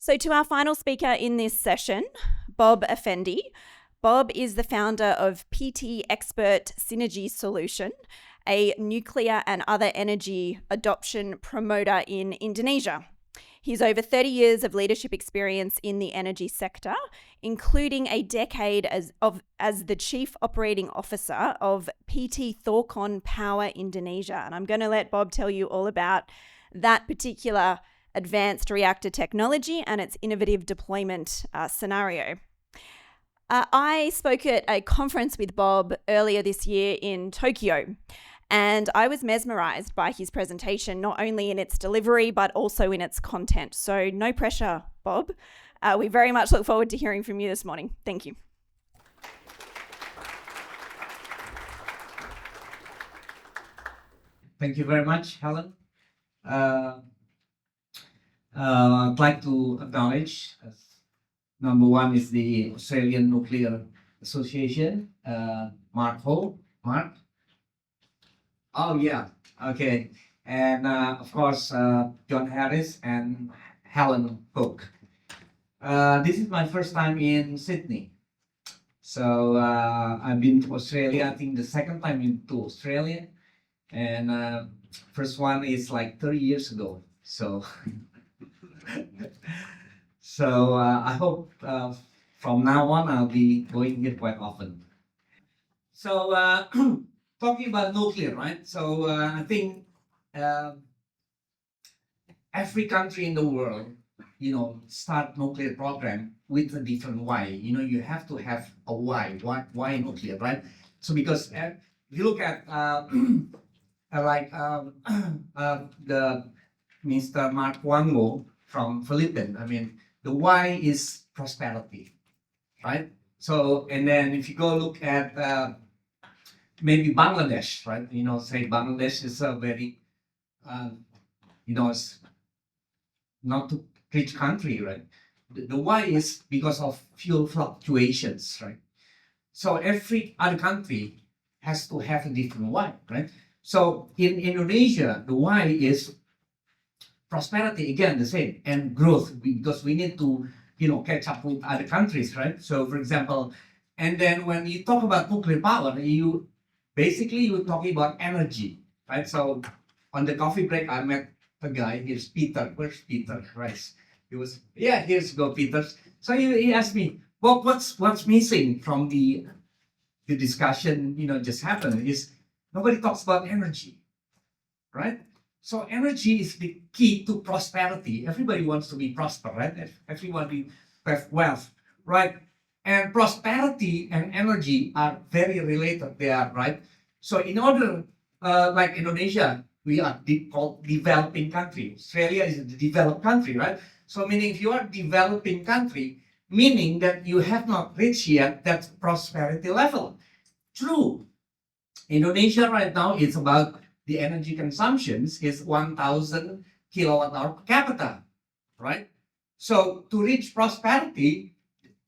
So to our final speaker in this session, Bob Effendi. Bob is the founder of PT Xpert Synergy Solution, a nuclear and other energy adoption promoter in Indonesia. He's over 30 years of leadership experience in the energy sector, including a decade as the Chief Operating Officer of PT Thorcon Power Indonesia. And I'm going to let Bob tell you all about that particular advanced reactor technology and its innovative deployment scenario. I spoke at a conference with Bob earlier this year in Tokyo, and I was mesmerized by his presentation, not only in its delivery, but also in its content. So no pressure, Bob. We very much look forward to hearing from you this morning. Thank you. Thank you very much, Helen. I'd like to acknowledge, number one is the Australian Nuclear Association, Mark Ho. Mark? Oh, yeah, okay. And of course, John Harris and Helen Cook. This is my first time in Sydney. So I've been to Australia, I think the second time into Australia. And first one is like 30 years ago. So I hope from now on I'll be going here quite often. So talking about nuclear, right? So I think every country in the world, start nuclear program with a different why. You have to have a why. Why nuclear, right? So because if you look at the Mr. Mark Wango from Philippines, I mean, the why is prosperity, right? So, and then if you go look at maybe Bangladesh, right? Say Bangladesh is a very, it's not too rich country, right? The why is because of fuel fluctuations, right? So every other country has to have a different why, right? So in Indonesia, the why is prosperity, again, the same, and growth, because we need to, catch up with other countries, right? So for example, and then when you talk about nuclear power, you're talking about energy, right? So on the coffee break, I met a guy, here's Peter. Where's Peter? Right. Here's go, Peter. So he asked me, well, what's missing from the discussion, just happened is nobody talks about energy, right? So energy is the key to prosperity. Everybody wants to be prosperous, right? Everyone to have wealth, right? And prosperity and energy are very related. They are, right? So in order, like Indonesia, we are called developing country. Australia is a developed country, right? So meaning if you are developing country, meaning that you have not reached yet that prosperity level. True. Indonesia right now is about the energy consumptions is 1,000 kilowatt hour per capita, right? So to reach prosperity,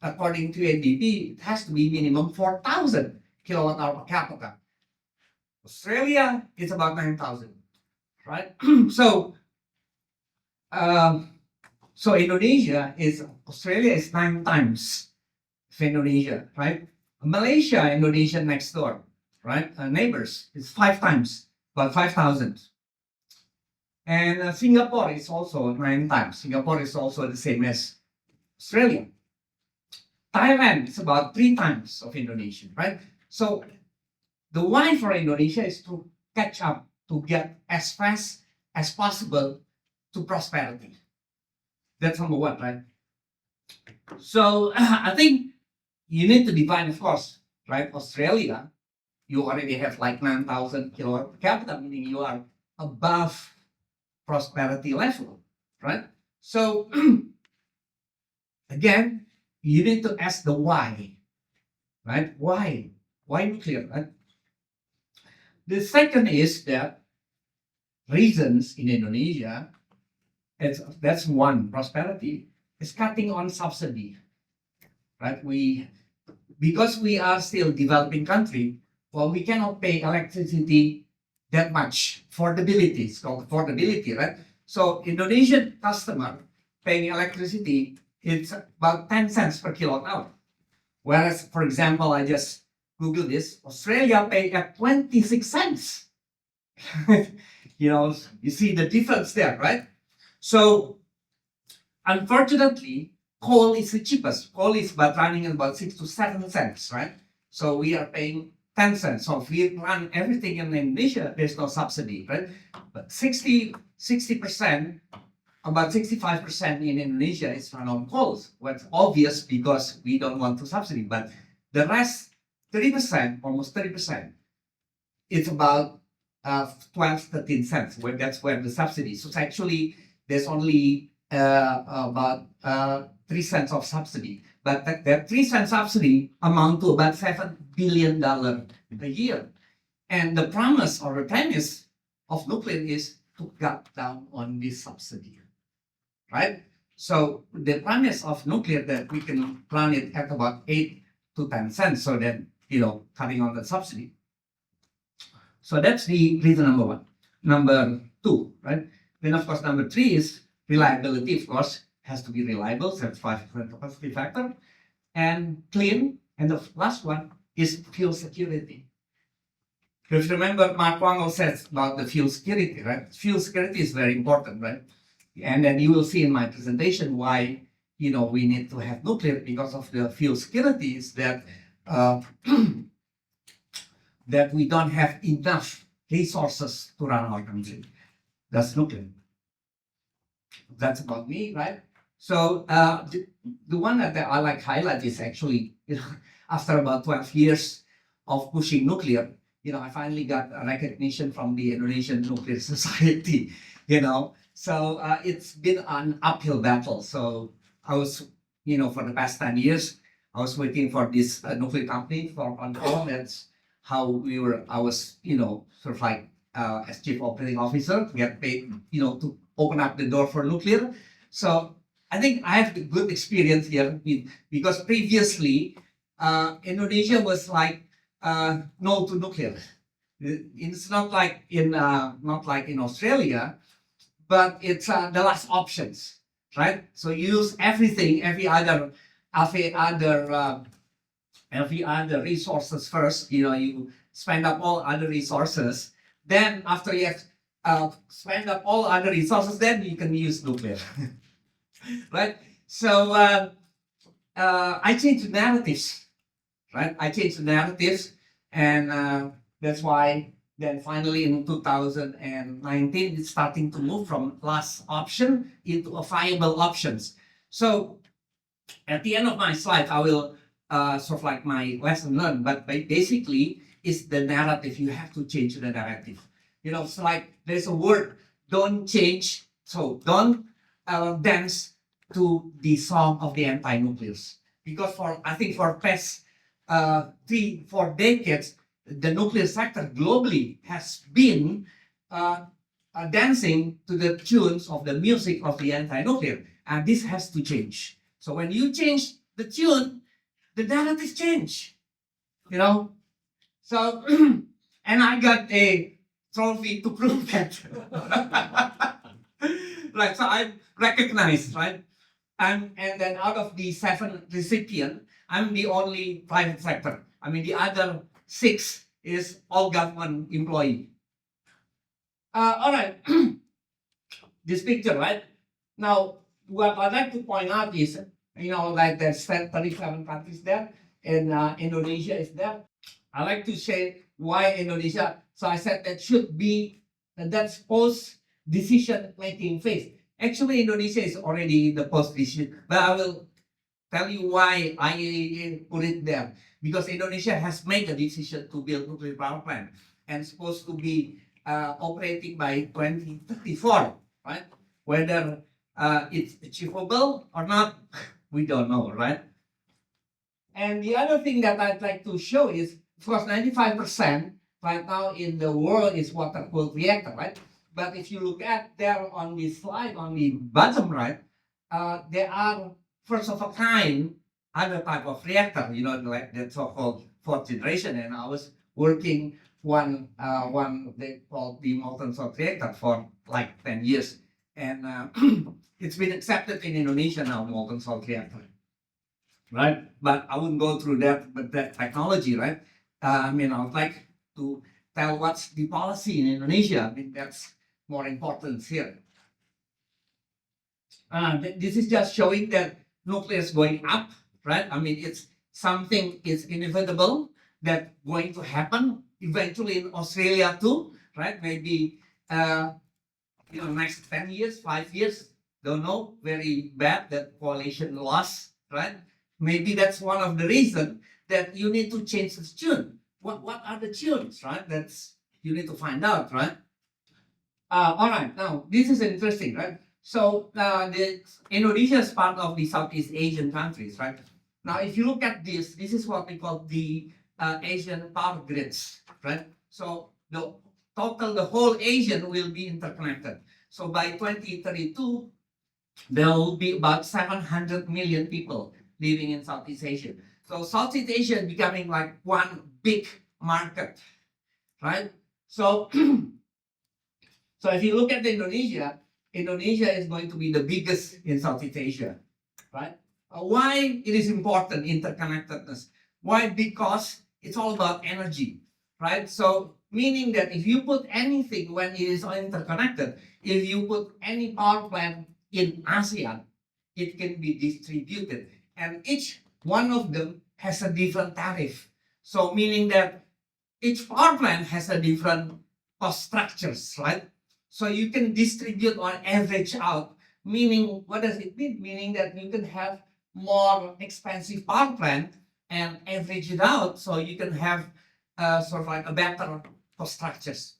according to NDP, it has to be minimum 4,000 kilowatt hour per capita. Australia is about 9,000, right? So Australia is 9 times of Indonesia, right? Malaysia, Indonesia next door, right? Neighbors, is 5 times. About 5,000. And Singapore is also 9 times. Singapore is also the same as Australia. Thailand is about 3 times of Indonesia, right? So the why for Indonesia is to catch up, to get as fast as possible to prosperity. That's number one, right? So I think you need to define, of course, right? Australia, you already have like 9,000 kilowatt per capita, meaning you are above prosperity level, right? So again, you need to ask the why, right? Why nuclear, right? The second is that reasons in Indonesia, that's one, prosperity, is cutting on subsidy, right? Because we are still developing country, well, we cannot pay electricity that much. Affordability, it's called affordability, right? So Indonesian customer paying electricity, it's about 10 cents per kilowatt hour. Whereas, for example, I just Googled this, Australia pay at 26 cents. You see the difference there, right? So, unfortunately, coal is the cheapest. Coal is about running at about 6 to 7 cents, right? So we are paying 10 cents. So if we run everything in Indonesia, there's no subsidy, right? But 60%, about 65% in Indonesia is run on coal. What's obvious because we don't want to subsidy. But the rest, 30%, almost 30%, it's about 12, 13 cents. That's where the subsidy. So it's actually, there's only about 3 cents of subsidy. But that 3 cent subsidy amount to about $7 billion a year. And the promise or the premise of nuclear is to cut down on this subsidy, right? So the premise of nuclear that we can run it at about 8 to 10 cents. So then, cutting on the subsidy. So that's the reason number one. Number two, right? Then of course, number three is reliability, of course, has to be reliable, 75% capacity factor, and clean. And the last one is fuel security. If you remember, Mark Wangel says about the fuel security, right? Fuel security is very important, right? And then you will see in my presentation why, we need to have nuclear because of the fuel security is that that we don't have enough resources to run our country. That's nuclear. That's about me, right? So the one that I like highlight is actually, after about 12 years of pushing nuclear, I finally got a recognition from the Indonesian Nuclear Society, So it's been an uphill battle. So I was, for the past 10 years, I was working for this nuclear company on the phone. That's how I was, sort of like as chief operating officer, get paid, to open up the door for nuclear. So I think I have a good experience here because previously Indonesia was like no to nuclear. It's not like in Australia, but it's the last options, right? So you use everything, every other resources first. You spend up all other resources. Then after you have spend up all other resources, then you can use nuclear, right? So I changed the narratives, right? I changed the narratives, and that's why then finally in 2019 it's starting to move from last option into a viable options. So at the end of my slide, I will sort of like my lesson learned, but basically it's the narrative. You have to change the narrative. It's like there's a word, don't change. So don't dance to the song of the anti-nuclears. Because I think for past 3-4 decades, the nuclear sector globally has been dancing to the tunes of the music of the anti-nuclear. And this has to change. So when you change the tune, the narrative change. So, and I got a trophy to prove that. Right, so I'm recognized, right? And then out of the 7 recipients, I'm the only private sector. I mean, the other 6 is all government employee. All right, this picture, right? Now, what I'd like to point out is, like there's 37 countries there, and Indonesia is there. I like to say why Indonesia. So I said that's post-decision making phase. Actually, Indonesia is already the post-decision, but I will tell you why I put it there. Because Indonesia has made a decision to build nuclear power plant and supposed to be operating by 2034, right? Whether it's achievable or not, we don't know, right? And the other thing that I'd like to show is, of course, 95% right now in the world is water-cooled reactor, right? But if you look at there on the slide on the bottom right, there are first of a kind other type of reactor, like the so-called 4th generation. And I was working one they called the molten salt reactor for like 10 years. and it's been accepted in Indonesia now, molten salt reactor, right? But I wouldn't go through that, but that technology, right? I would like to tell what's the policy in Indonesia. I mean, that's more important here. This is just showing that nuclear is going up, right? I mean, it's something is inevitable that going to happen eventually in Australia too, right? Maybe next 10 years, 5 years, don't know, very bad that coalition lost, right? Maybe that's one of the reasons that you need to change the tune. What are the tunes, right? That's you need to find out, right? All right, now this is interesting, right? So the Indonesia is part of the Southeast Asian countries, right? Now, if you look at this is what we call the Asian power grids, right? So the whole Asian will be interconnected. So by 2032, there will be about 700 million people living in Southeast Asia. So Southeast Asia is becoming like one big market, right? So, so if you look at Indonesia, Indonesia is going to be the biggest in Southeast Asia, right? Why it is important, interconnectedness? Why? Because it's all about energy, right? So meaning that if you put anything when it is interconnected, if you put any power plant in ASEAN, it can be distributed. And each one of them has a different tariff. So meaning that each power plant has a different cost structures, right? So you can distribute or average out. Meaning, what does it mean? Meaning that you can have more expensive power plant and average it out, so you can have sort of like a better cost structures.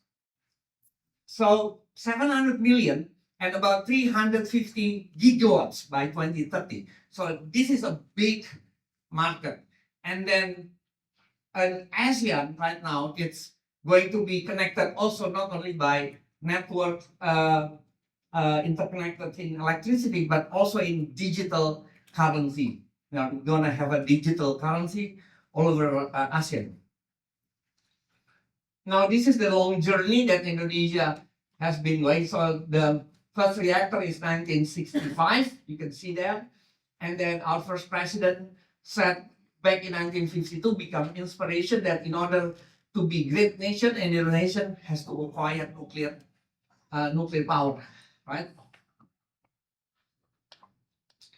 So 700 million and about 350 gigawatts by 2030. So this is a big market. And then ASEAN right now, it's going to be connected also not only by network interconnected in electricity, but also in digital currency. Now we're gonna have a digital currency all over ASEAN. Now this is the long journey that Indonesia has been going. So the first reactor is 1965, you can see there. And then our first president said back in 1952, become inspiration that in order to be great nation, Indonesia has to acquire nuclear power, right?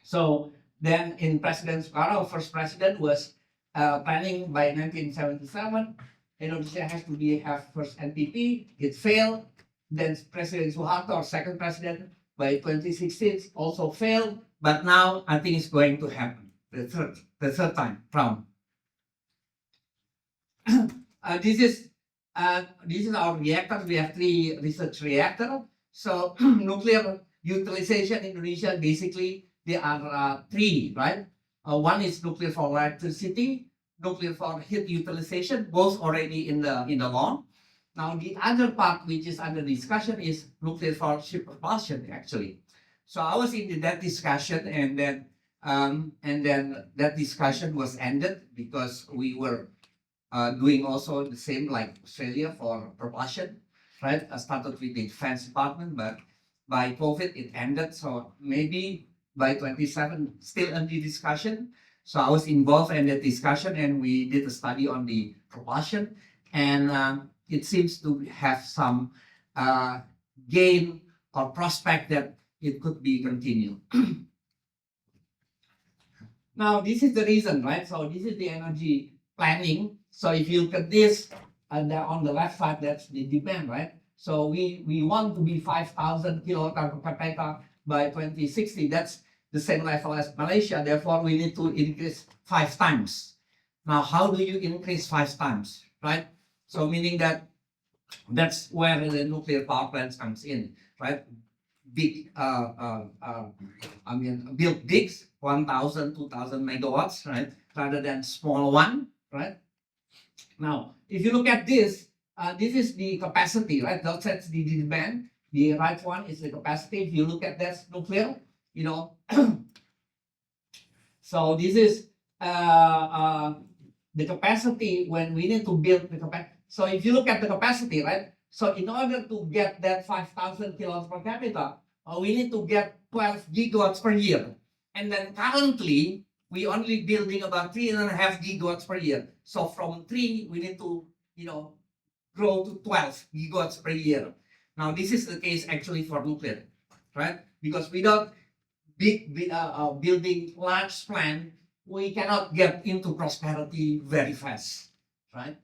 So then in President Soekarno, first president was planning by 1977, Indonesia has to have first NPT, it failed. Then President Suharto, our second president, by 2016 also failed. But now I think it's going to happen, the third time round. This is our reactors. We have 3 research reactors. So nuclear utilization in Indonesia, basically there are 3, right? One is nuclear for electricity, nuclear for heat utilization, both already in the law. Now the other part which is under discussion is nuclear for ship propulsion, actually. So I was in that discussion, and then that discussion was ended because we were doing also the same like Australia for propulsion, right? I started with the defense department, but by COVID it ended. So maybe by 27, still under discussion. So I was involved in that discussion, and we did a study on the propulsion, and it seems to have some gain or prospect that it could be continued. Now, this is the reason, right? So this is the energy planning. So if you look at this, and on the left side, that's the demand, right? So we want to be 5,000 kilowatt per capita by 2060. That's the same level as Malaysia. Therefore, we need to increase 5 times. Now, how do you increase 5 times, right? So meaning that that's where the nuclear power plants comes in, right? Big, build big, 1,000, 2,000 megawatts, right? Rather than small one, right? Now, if you look at this, this is the capacity, right? That's the demand. The right one is the capacity. If you look at that nuclear, you know, so this is the capacity when we need to build the capacity. So if you look at the capacity, right? So in order to get that 5,000 kilowatts per capita, we need to get 12 gigawatts per year. And then currently, we only building about 3.5 gigawatts per year. So from 3, we need to, grow to 12 gigawatts per year. Now, this is the case actually for nuclear, right? Because without building large plant, we cannot get into prosperity very fast, right?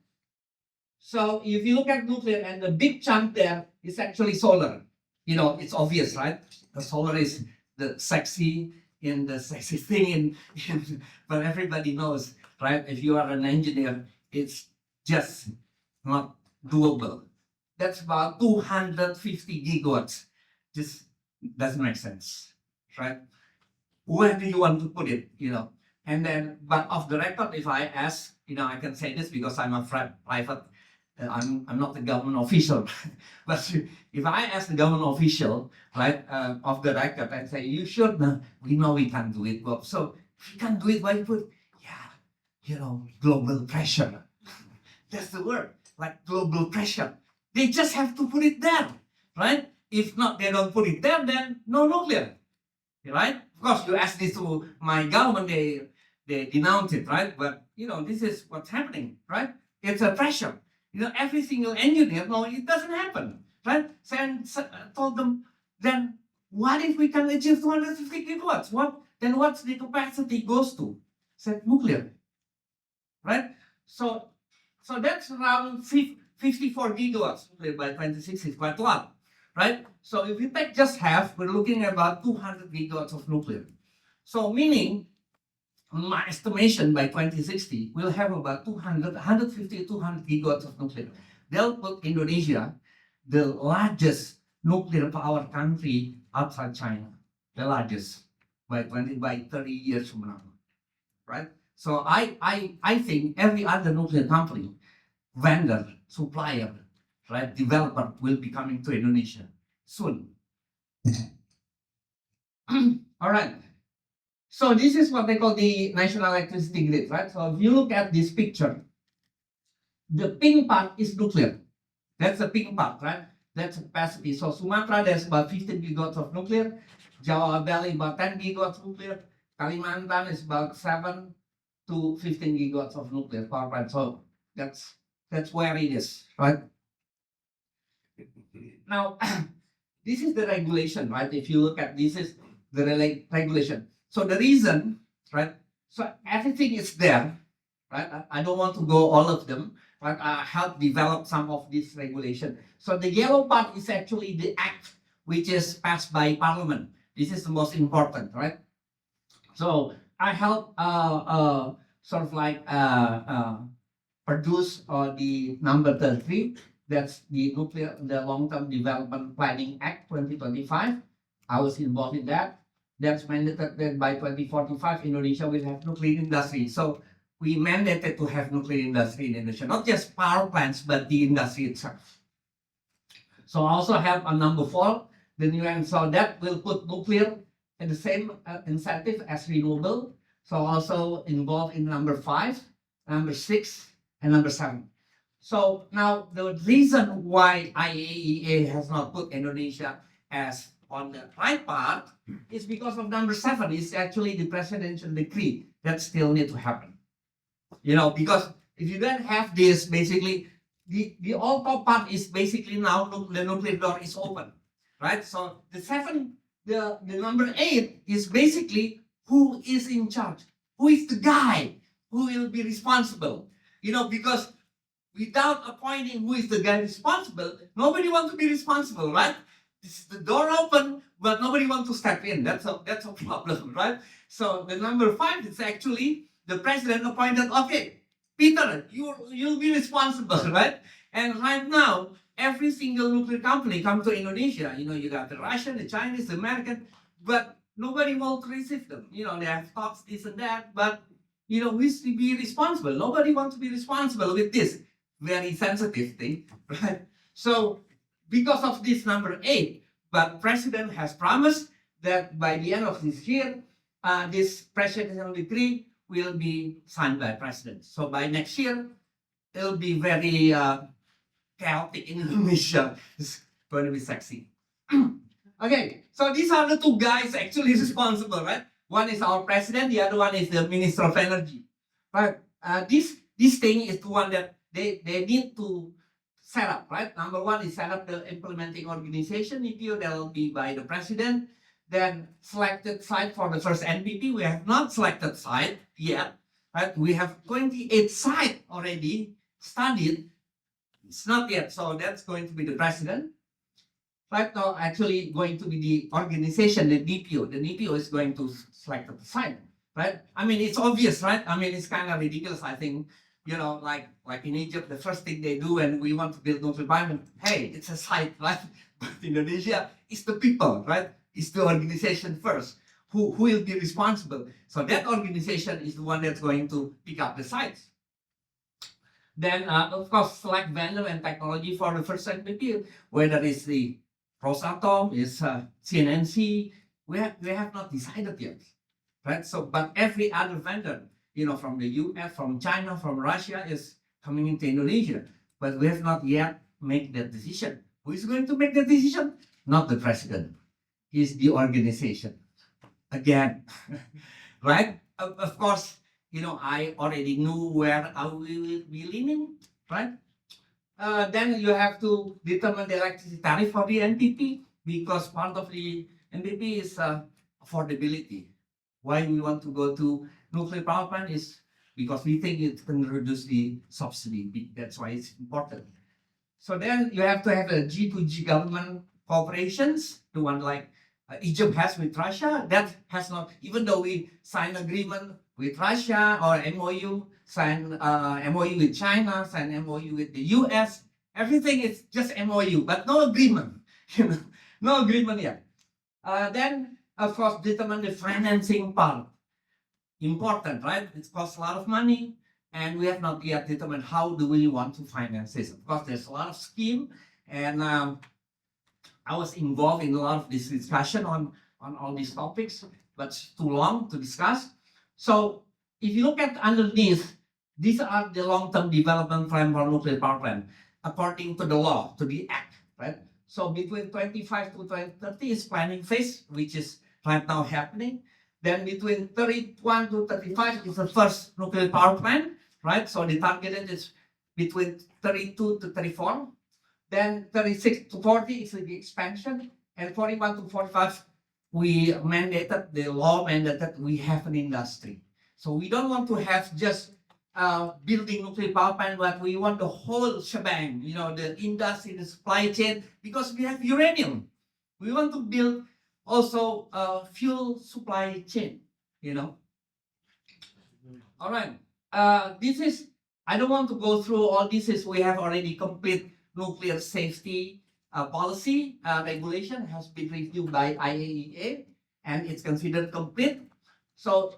So if you look at nuclear, and the big chunk there is actually solar. It's obvious, right? The solar is the sexy thing, but everybody knows, right? If you are an engineer, it's just not doable. That's about 250 gigawatts. Just doesn't make sense, right? Where do you want to put it? And then, but off the record, if I ask, I can say this because I'm a private. I'm not a government official, but if I ask the government official, right, off the record, and say, "You should know, we know we can't do it, Bob. So if you can't do it, why put? Yeah, global pressure. That's the word, like global pressure. They just have to put it there, right? If not, they don't put it there, then no nuclear, right? Of course, you ask this to my government, they denounce it, right? But this is what's happening, right? It's a pressure. Every single engineer, no, it doesn't happen, right? So told them, then what if we can achieve 250 gigawatts? What's the capacity goes to? Said nuclear, right? So that's around 54 gigawatts by 2060, is quite a lot, right? So if you take just half, we're looking at about 200 gigawatts of nuclear. So meaning, my estimation by 2060, we'll have about 150 to 200 gigawatts of nuclear. They'll put Indonesia, the largest nuclear power country outside China, the largest by 30 years from now, right? So I think every other nuclear company, vendor, supplier, right, developer will be coming to Indonesia soon. All right. So this is what they call the national electricity grid, right? So if you look at this picture, the pink part is nuclear. That's the pink part, right? That's capacity. So Sumatra, there's about 15 gigawatts of nuclear. Jawa Valley, about 10 gigawatts nuclear. Kalimantan is about 7 to 15 gigawatts of nuclear power plant. So that's where it is, right? Now, this is the regulation, right? If you look at this is the regulation. So the reason, right? So everything is there, right? I don't want to go all of them, but I help develop some of this regulation. So the yellow part is actually the act which is passed by Parliament. This is the most important, right? So I help produce the number 33. That's the Long-Term Development Planning Act 2025. I was involved in that. That's mandated that by 2045, Indonesia will have nuclear industry. So we mandated to have nuclear industry in Indonesia, not just power plants, but the industry itself. So I also have a number 4, the new and so that will put nuclear in the same incentive as renewable. So also involved in number 5, number 6, and number 7. So now the reason why IAEA has not put Indonesia as on the right part is because of number 7 is actually the presidential decree that still need to happen. Because if you don't have this, basically the all top part is basically now the nuclear door is open, right? So the number 8 is basically who is in charge, who is the guy who will be responsible, because without appointing who is the guy responsible, nobody wants to be responsible, right? It's the door open, but nobody wants to step in. That's a problem, right? So the number 5 is actually the president appointed. Okay, Peter, you'll be responsible, right? And right now, every single nuclear company come to Indonesia. You got the Russian, the Chinese, the American, but nobody wants to receive them. They have talks this and that, but who's to be responsible? Nobody wants to be responsible with this very sensitive thing, right? So because of this number 8, but president has promised that by the end of this year, this presidential decree will be signed by president. So by next year, it'll be very chaotic in Indonesia. It's going to be sexy. Okay, so these are the two guys actually responsible, right? One is our president, the other one is the Minister of Energy. Right? This thing is the one that they need to set up, right? Number one is set up the implementing organization, EPO, that will be by the president. Then selected site for the first NPP. We have not selected site yet, right? We have 28 sites already studied. It's not yet, so that's going to be the president. Right now, actually going to be the organization, the DPO. The DPO is going to select the site, right? I mean, it's obvious, right? I mean, it's kind of ridiculous. I think, like in Egypt, the first thing they do when we want to build nuclear power, hey, it's a site, right? But Indonesia, it's the people, right? It's the organization first. Who will be responsible? So that organization is the one that's going to pick up the sites. Then, of course, select vendor and technology for the first NPP, whether it's the Rosatom, is CNNC. We have not decided yet, right? So, but every other vendor, from the US, from China, from Russia, is coming into Indonesia, but we have not yet made that decision. Who is going to make the decision? Not the president. It's the organization. Again, right? Of course, I already knew where we will be leaning, right? Then you have to determine the electricity tariff for the NPP, because part of the NPP is affordability. Why we want to go to nuclear power plant is because we think it can reduce the subsidy. That's why it's important. So then you have to have a G2G government cooperations, the one like Egypt has with Russia. That has not, even though we sign agreement with Russia or MOU, sign MOU with China, sign MOU with the US, everything is just MOU, but no agreement, no agreement yet. Then, of course, determine the financing part. Important, right? It costs a lot of money, and we have not yet determined how do we want to finance this. Of course, there's a lot of scheme, and I was involved in a lot of this discussion on all these topics, but it's too long to discuss. So if you look at underneath, these are the long-term development plan for nuclear power plant, according to the law, to the act, right? So between 25 to 2030 is planning phase, which is right now happening. Then between 31 to 35 is the first nuclear power plant, right? So the target is between 32 to 34. Then 36 to 40 is the expansion, and 41 to 45, the law mandated we have an industry. So we don't want to have just building nuclear power plant, but we want the whole shebang, the industry, the supply chain, because we have uranium. We want to build also a fuel supply chain, All right. I don't want to go through all this, we have already complete nuclear safety policy regulation has been reviewed by IAEA, and it's considered complete. So,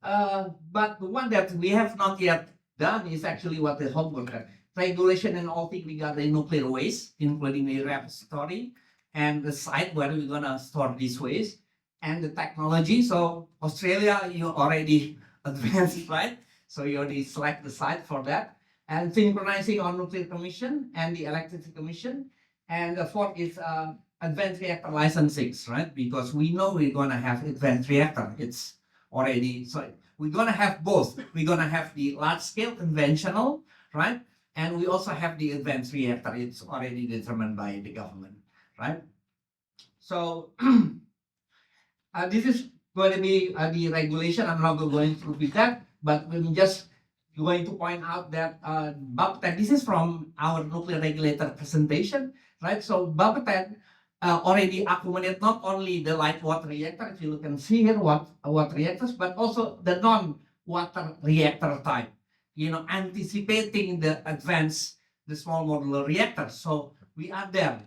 but the one that we have not yet done is actually what the homework regulation and all things regarding nuclear waste, including the repository and the site where we're gonna store this waste, and the technology. So Australia, you already advanced, right? So you already select the site for that. And synchronizing on nuclear commission and the electricity commission. And the fourth is advanced reactor licensing, right? Because we know we're going to have advanced reactor. It's already, so we're going to have both. We're going to have the large scale conventional, right? And we also have the advanced reactor. It's already determined by the government, right? So this is going to be the regulation. I'm not going through with that, but we just going to point out that BAPETEN, this is from our nuclear regulator presentation, right? So BAPETEN already accommodated not only the light water reactor, if you can see here water reactors, but also the non-water reactor type, anticipating the small modular reactors. So we are there,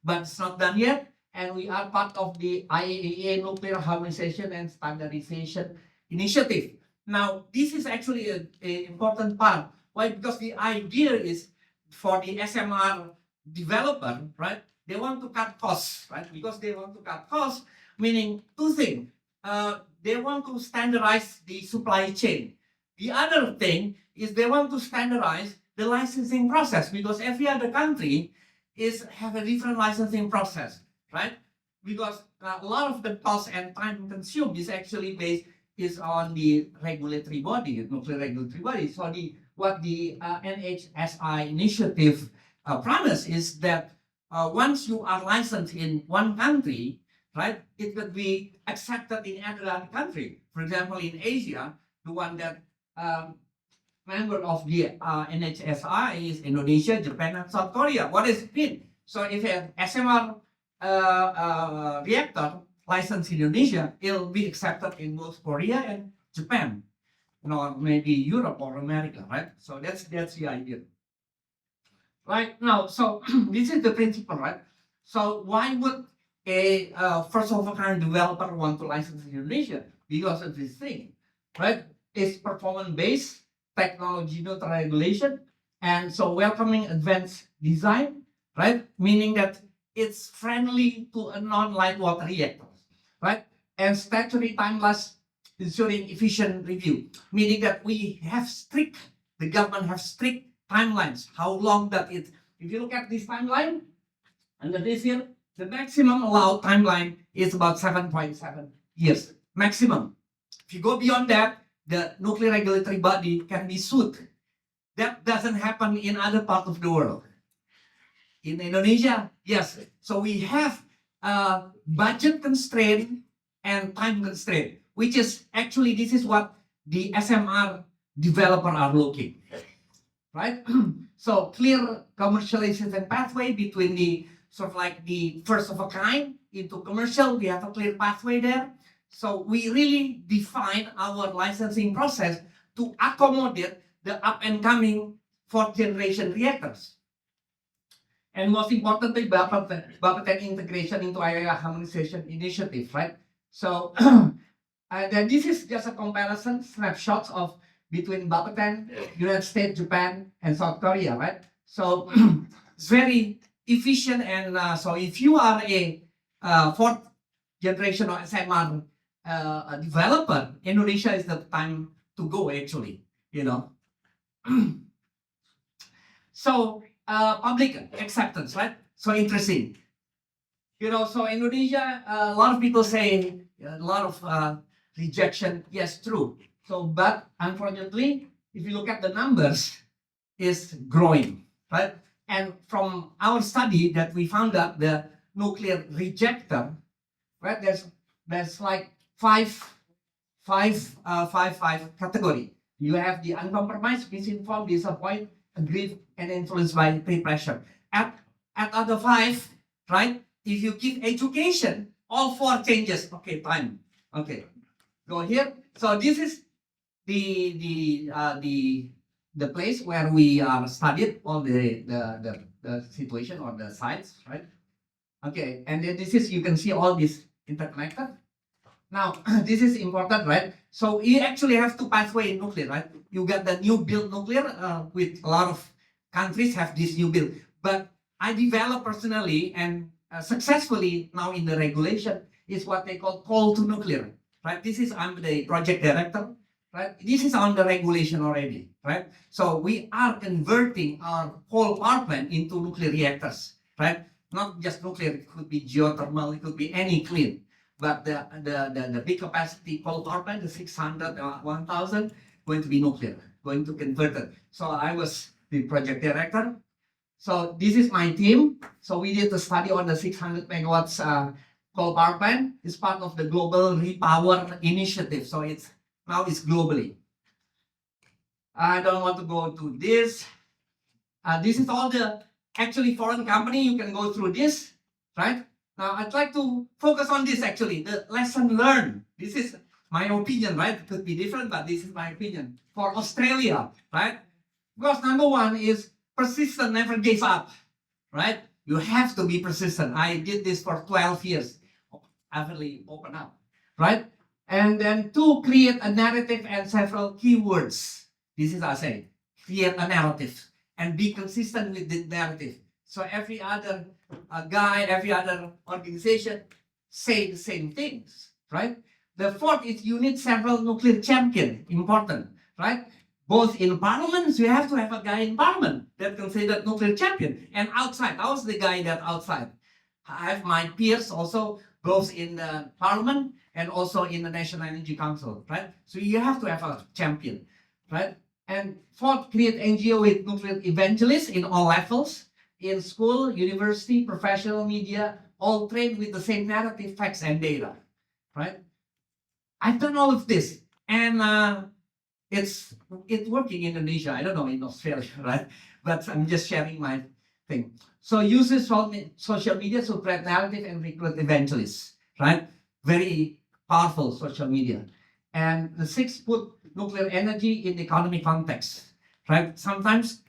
but it's not done yet, and we are part of the IAEA Nuclear Harmonization and Standardization Initiative. Now, this is actually an important part. Why? Because the idea is for the SMR developer, right? They want to cut costs, right? Because they want to cut costs, meaning two things. They want to standardize the supply chain. The other thing is they want to standardize the licensing process, because every other country have a different licensing process, right? because a lot of the cost and time consumed is actually based is on the regulatory body, nuclear regulatory body. So what the NHSI initiative promise is that once you are licensed in one country, right, it could be accepted in another country. For example, in Asia, the one that member of the NHSI is Indonesia, Japan, and South Korea. What does it mean? So if an SMR reactor licensed in Indonesia, it'll be accepted in both Korea and Japan, maybe Europe or America, right? So that's the idea. Right now, so this is the principle, right? So why would a first of a kind developer want to license in Indonesia? Because of this thing, right? It's performance based, technology neutral regulation, and so welcoming advanced design, right? Meaning that it's friendly to a non-light water reactors, right? And statutory timeless, ensuring efficient review, meaning that the government has strict timelines. How long that it? If you look at this timeline, under this year, the maximum allowed timeline is about 7.7 years maximum. If you go beyond that, the nuclear regulatory body can be sued. That doesn't happen in other parts of the world. In Indonesia, yes. So we have budget constraint and time constraint, which is actually this is what the SMR developer are looking, right? So clear commercialization pathway between the sort of like the first of a kind into commercial. We have a clear pathway there. So we really define our licensing process to accommodate the up and coming fourth generation reactors. And most importantly, BAPETEN integration into IAEA harmonization initiative, right? So, and then this is just a comparison snapshots of between BAPETEN, United States, Japan, and South Korea, right? So it's very efficient, and so if you are a fourth generation or SMR developer, Indonesia is the time to go actually, So public acceptance, right? So interesting. So Indonesia, a lot of people say a lot of rejection. Yes, true. So, but unfortunately, if you look at the numbers, is growing, right? And from our study that we found out the nuclear rejecter, right? There's like five category. You have the uncompromised, misinformed, disappointed, aggrieved, and influenced by peer pressure. At other five, right? If you give education, all four changes. Okay, time. Okay, go here. So this is the place where we studied all the situation or the sites, right? Okay, and then this is, you can see all this interconnected. Now, this is important, right? So you actually have two pathway in nuclear, right? You got the new build nuclear, with a lot of countries have this new build. But I developed personally and successfully now in the regulation is what they call coal to nuclear, right? I'm the project director, right? This is on the regulation already, right? So we are converting our coal power plant into nuclear reactors, right? Not just nuclear, it could be geothermal, it could be any clean. But the big capacity coal power plant, the 600, 1000, going to be nuclear, going to convert it. So I was the project director. So this is my team. So we did a study on the 600 megawatts coal power plant. It's part of the global repower initiative. So now it's globally. I don't want to go to this. This is all the actually foreign company. You can go through this, right? Now I'd like to focus on this actually, the lesson learned. This is my opinion, right? It could be different, but this is my opinion. For Australia, right? Because number one is persistent, never give up, right? You have to be persistent. I did this for 12 years. I really open up, right? And then two, create a narrative and several keywords. This is I say, create a narrative and be consistent with the narrative. So every other guy, every other organization say the same things, right? The fourth is you need several nuclear champions, important, right? Both in parliaments, you have to have a guy in parliament that can say that nuclear champion. And outside, I was the guy that outside. I have my peers also both in the parliament and also in the National Energy Council, right? So you have to have a champion, right? And fourth, create NGO with nuclear evangelists in all levels, in school, university, professional media, all trained with the same narrative, facts, and data, right? I've done all of this, and it's working in Indonesia. I don't know in Australia, right? But I'm just sharing my thing. So uses social media to spread narrative and recruit evangelists, right? Very powerful social media. And the sixth, put nuclear energy in the economic context, right? Sometimes,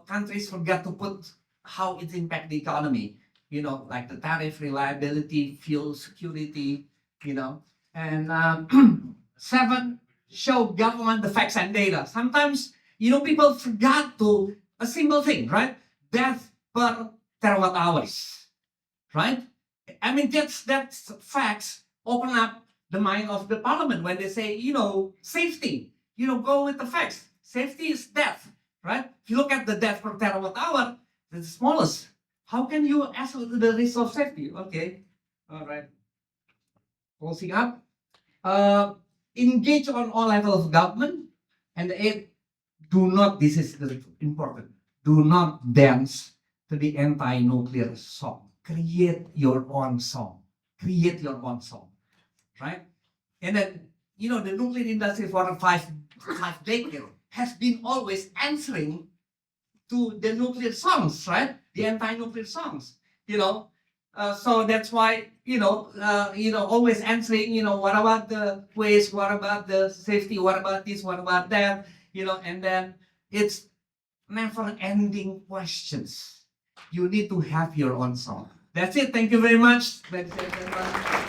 countries forget to put how it impacts the economy, like the tariff, reliability, fuel security, and seven, show government the facts and data. Sometimes, people forgot to a simple thing, right? Death per terawatt hours, right? I mean, that's facts open up the mind of the parliament when they say, safety, go with the facts. Safety is death, right? If you look at the death per terawatt hour, the smallest. How can you ask the risk of safety? Okay, all right. Closing up. Engage on all levels of government, and the eighth, this is important, do not dance to the anti-nuclear song. Create your own song. Create your own song, right? And then, the nuclear industry for five decades has been always answering to the nuclear songs, right? The anti-nuclear songs, so that's why, always answering, what about the waste? What about the safety? What about this? What about that? And then it's never ending questions. You need to have your own song. That's it. Thank you very much. Ladies and gentlemen.